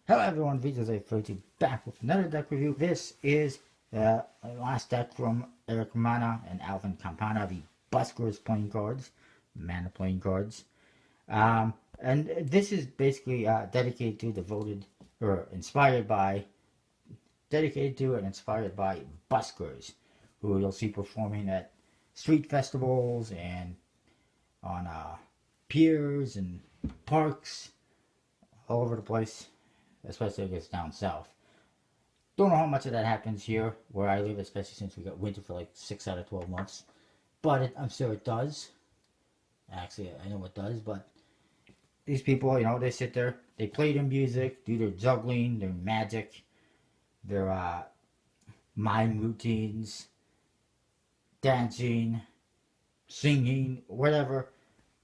Hello everyone, VJ's832 back with another deck review. This is the last deck from Eric Mana and Alvin Campana, the Buskers playing cards, Mana playing cards. And this is basically dedicated to, devoted, or inspired by, dedicated to and inspired by Buskers, who you'll see performing at street festivals and on piers and parks all over the place, especially I guess down south. Don't know how much of that happens here where I live, especially since we got winter for like 6 out of 12 months. But I'm sure it does. Actually, I know it does, but these people, they sit there, they play their music, do their juggling, their magic, their mime routines, dancing, singing, whatever,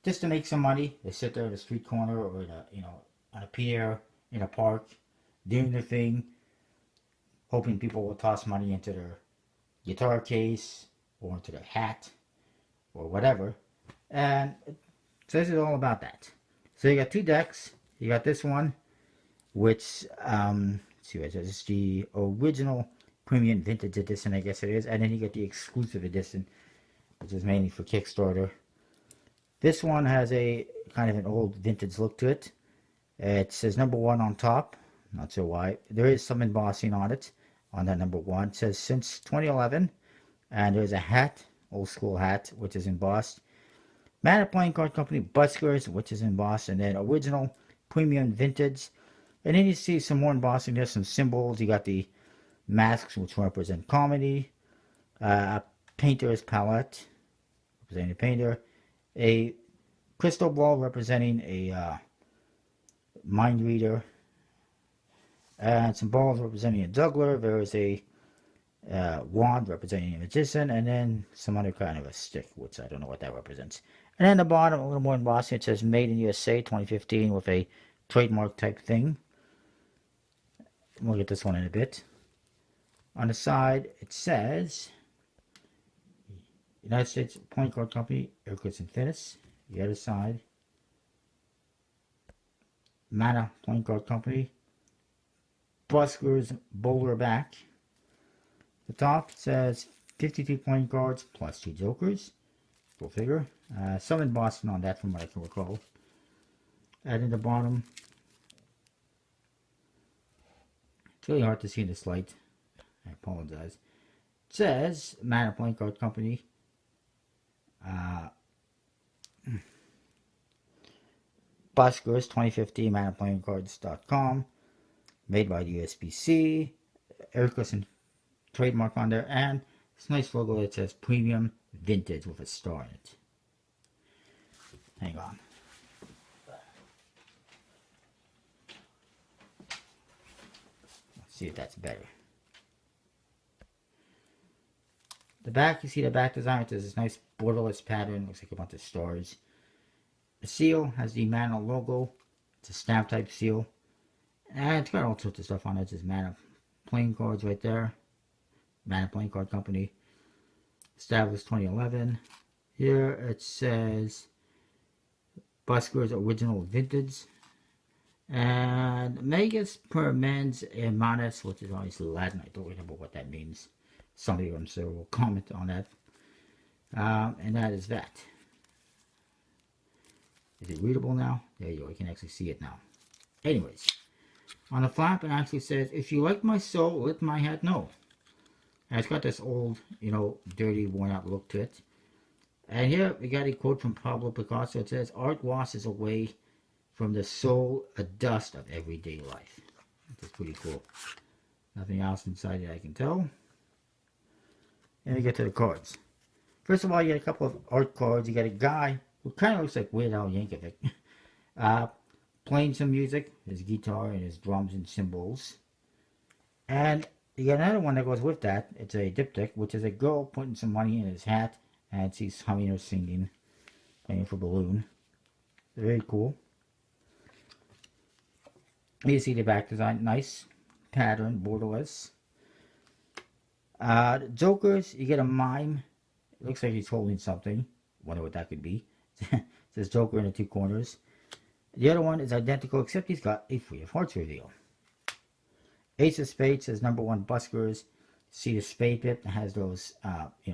just to make some money. They sit there in a street corner or in a, on a pier, in a park, doing their thing, hoping people will toss money into their guitar case or into their hat or whatever. And so this is all about that. So you got two decks. You got this one, which, let's see what it says. It's the original premium vintage edition, I guess it is. And then you get the exclusive edition, which is mainly for Kickstarter. This one has a kind of an old vintage look to it. It says number 1 on top. Not sure why. There is some embossing on it, on that number 1. It says since 2011. And there's a hat, old school hat, which is embossed. Mana Playing Card Company Buskers, which is embossed. And then original premium vintage. And then you see some more embossing. There's some symbols. You got the masks, which represent comedy. A painter's palette, representing a painter. A crystal ball representing a mind reader, and some balls representing a juggler. There is a wand representing a magician, and then some other kind of a stick, which I don't know what that represents. And then the bottom, a little more embossing, it says Made in USA 2015 with a trademark type thing. We'll get this one in a bit. On the side, it says United States Playing Card Company, Ericus Infinis. The other side, Mana Playing Card Company, Buskers Bowler Back. The top says 52 playing cards plus 2 jokers. Go figure. Some embossing on that from what I can recall. And in the bottom, it's really hard to see in this light. I apologize. It says Mana Playing Card Company. Buskers 2015, manaplayingcards.com, made by the USBC, Ericus and trademark on there, and this nice logo that says Premium Vintage with a star in it. Hang on. Let's see if that's better. The back, you see the back design, there's this nice borderless pattern, looks like a bunch of stars. The seal has the Mana logo. It's a stamp type seal. And it's got all sorts of stuff on it. It says Mana Playing Cards right there. Mana Playing Card Company. Established 2011. Here it says Buskers Original Vintage. And Megas per Mens Hermanas, which is obviously Latin. I don't really know what that means. Somebody I'm sure will comment on that. And that is that. Is it readable now? There you go. You can actually see it now. Anyways, on the flap, it actually says, if you like my soul, let my hat know. And it's got this old, dirty, worn-out look to it. And here, we got a quote from Pablo Picasso. It says, art washes away from the soul a dust of everyday life. That's pretty cool. Nothing else inside it I can tell. And we get to the cards. First of all, you got a couple of art cards. You got a guy who kind of looks like Weird Al Yankovic, playing some music, his guitar and his drums and cymbals. And you got another one that goes with that. It's a diptych, which is a girl putting some money in his hat, and she's humming or singing, playing for balloon. Very cool. You see the back design, nice pattern, borderless. Jokers, you get a mime. It looks like he's holding something. Wonder what that could be. It says Joker in the 2 corners. The other one is identical, except he's got a 3 of Hearts reveal. Ace of Spades says number one Buskers. See the spade bit that has those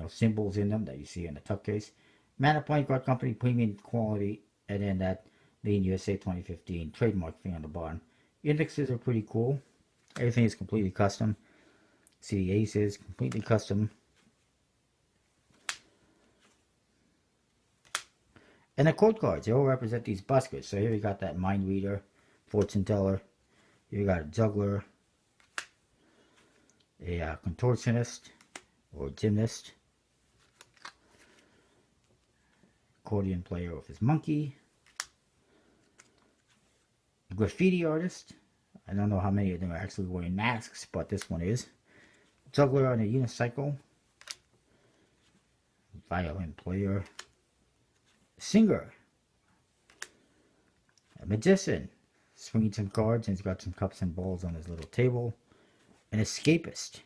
symbols in them that you see in the tuck case. Mana Playing Card Company premium quality, and then that Lean USA 2015 trademark thing on the bottom. Indexes are pretty cool. Everything is completely custom. See the aces, completely custom. And the code cards, they all represent these buskers. So here we got that mind reader, fortune teller. Here we got a juggler, a contortionist or gymnast, accordion player with his monkey, a graffiti artist. I don't know how many of them are actually wearing masks, but this one is. Juggler on a unicycle, violin player, singer, a magician, swinging some cards, and he's got some cups and balls on his little table. An escapist,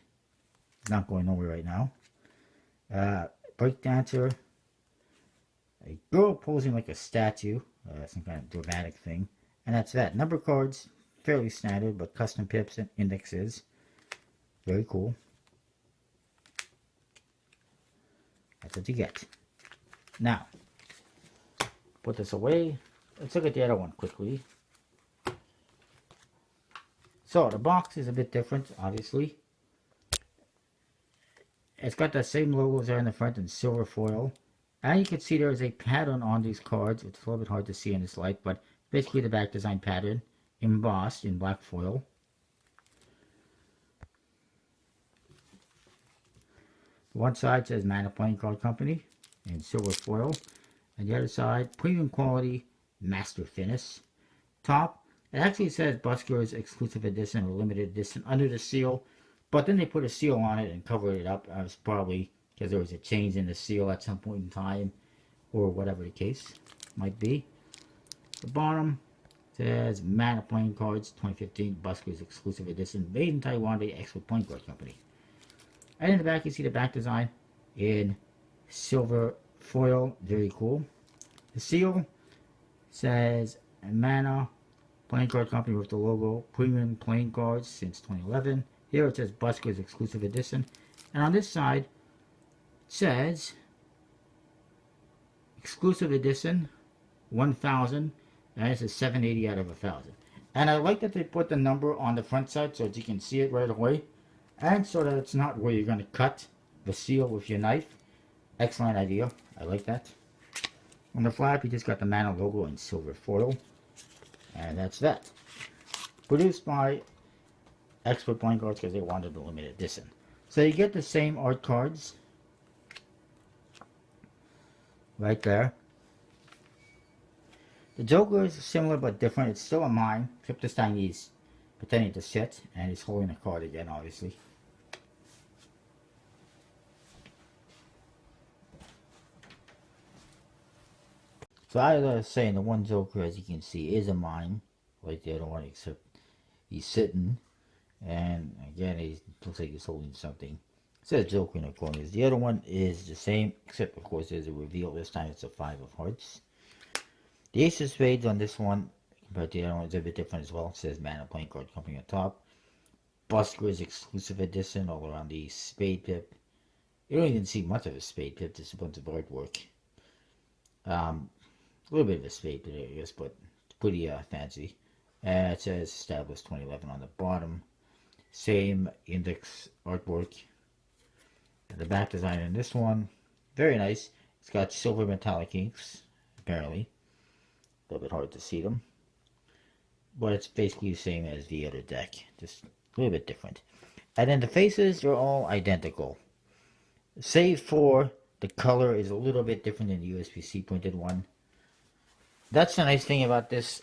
not going nowhere right now. Break dancer, a girl posing like a statue, some kind of dramatic thing, and that's that. Number cards, fairly standard, but custom pips and indexes, very cool. That's what you get. Now, put this away. Let's look at the other one quickly. So the box is a bit different, obviously. It's got the same logos there in the front in silver foil. And you can see there is a pattern on these cards. It's a little bit hard to see in this light, but basically the back design pattern embossed in black foil. One side says Mana Playing Card Company in silver foil. And the other side, premium quality, master finish. Top, it actually says Buskers exclusive edition or limited edition under the seal. But then they put a seal on it and covered it up. It was probably because there was a change in the seal at some point in time. Or whatever the case might be. The bottom says Mana Playing Cards 2015 Buskers exclusive edition. Made in Taiwan by the Expert Playing Card Company. And in the back you see the back design in silver foil. Very cool. The seal says Mana Playing Card Company with the logo. Premium playing cards since 2011. Here it says Buskers exclusive edition. And on this side it says exclusive edition 1000. And it's a 780 out of 1000. And I like that they put the number on the front side so that you can see it right away. And so that it's not where you're going to cut the seal with your knife. Excellent idea. I like that. On the flap, you just got the Mana logo in silver foil. And that's that. Produced by Expert Playing Cards because they wanted the limited edition. So you get the same art cards. Right there. The Joker is similar but different. It's still a mime. Except this time he's pretending to sit. And he's holding a card again, obviously. So I was saying the one Joker, as you can see, is a mime. Like the other one, except he's sitting. And again, he looks like he's holding something. It says Joker in the corners. The other one is the same, except of course there's a reveal. This time it's a 5 of hearts. The Ace of Spades on this one, compared to the other one, is a bit different as well. It says Mana Playing Card Company on top. Buskers exclusive edition all around the spade pip. You don't even see much of a spade pip, just a bunch of artwork. A little bit of a spade pip, I guess, but it's pretty fancy. And it says established 2011 on the bottom. Same index artwork. And the back design in this one, very nice. It's got silver metallic inks, apparently. A little bit hard to see them. But it's basically the same as the other deck, just a little bit different. And then the faces are all identical. Save for the color is a little bit different than the USB-C printed one. That's the nice thing about this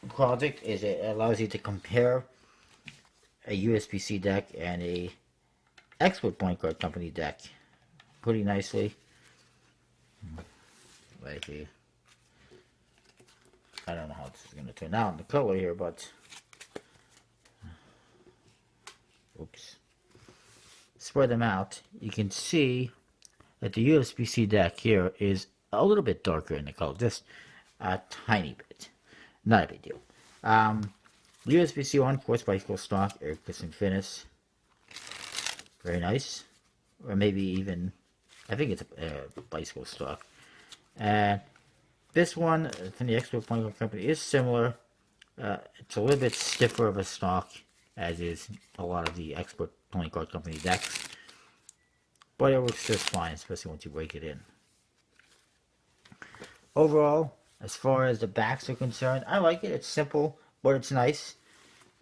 project, is it allows you to compare a USB-C deck and a Expert Playing Card Company deck pretty nicely. Right here. I don't know how this is going to turn out in the color here, but oops. Spread them out. You can see that the USB-C deck here is a little bit darker in the color, just a tiny bit. Not a big deal. USB-C one, of course, bicycle stock, air piston finish. Very nice. Or maybe even, I think it's a bicycle stock. And this one from the Expert Point Company is similar. It's a little bit stiffer of a stock, as is a lot of the Expert Playing Card Company decks. But it works just fine, especially once you break it in. Overall, as far as the backs are concerned, I like it. It's simple, but it's nice.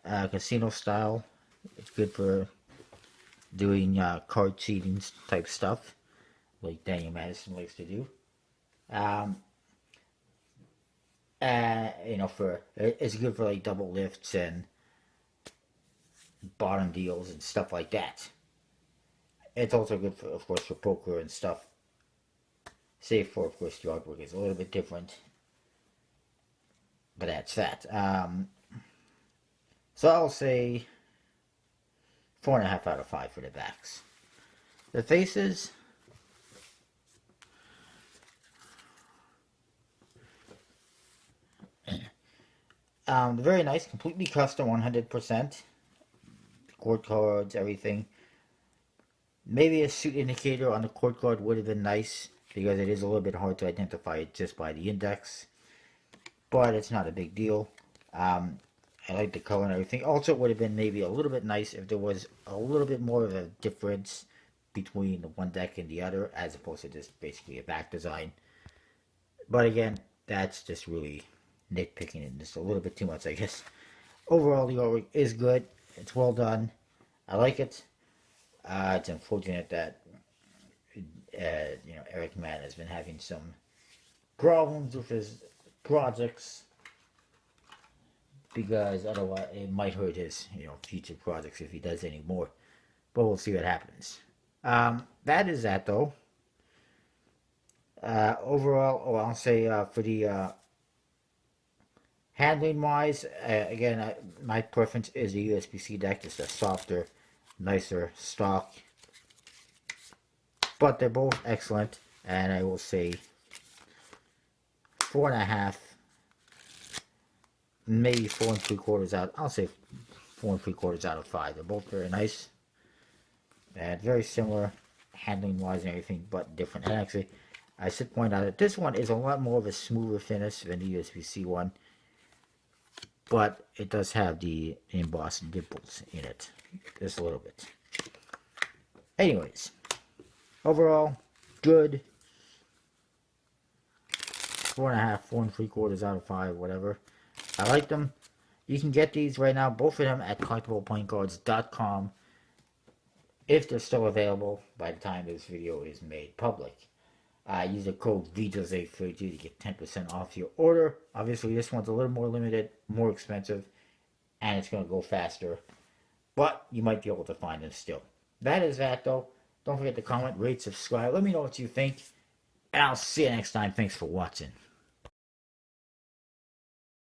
Casino style. It's good for doing card cheating type stuff, like Daniel Madison likes to do. Um, it's good for like double lifts and bottom deals and stuff like that. It's also good for, of course, for poker and stuff. Save for, of course, yard work is a little bit different, but that's that. So I'll say 4.5 out of 5 for the backs. The faces. Very nice, completely custom, 100%. Court cards, everything. Maybe a suit indicator on the court card would have been nice, because it is a little bit hard to identify it just by the index. But it's not a big deal. I like the color and everything. Also, it would have been maybe a little bit nice if there was a little bit more of a difference between the one deck and the other, as opposed to just basically a back design. But again, that's just really nitpicking it just a little bit too much, I guess. Overall, the artwork is good. It's well done. I like it. It's unfortunate that Eric Mann has been having some problems with his projects, because otherwise it might hurt his future projects if he does any more. But we'll see what happens. That is that though. Overall, I'll say for the handling wise, again, my preference is the USB-C deck. It's a softer, nicer stock. But they're both excellent, and I will say 4.5, maybe 4 3/4 out. I'll say 4 3/4 out of 5. They're both very nice and very similar handling wise and everything, but different. And actually, I should point out that this one is a lot more of a smoother finish than the USB-C one, but it does have the embossed dimples in it, just a little bit. Anyways, overall, good. 4.5, 4 3/4 out of 5, whatever. I like them. You can get these right now, both of them, at collectibleplayingcards.com, if they're still available by the time this video is made public. Use the code VJose32 to get 10% off your order. Obviously, this one's a little more limited, more expensive, and it's going to go faster, but you might be able to find them still. That is that, though. Don't forget to comment, rate, subscribe. Let me know what you think, and I'll see you next time. Thanks for watching.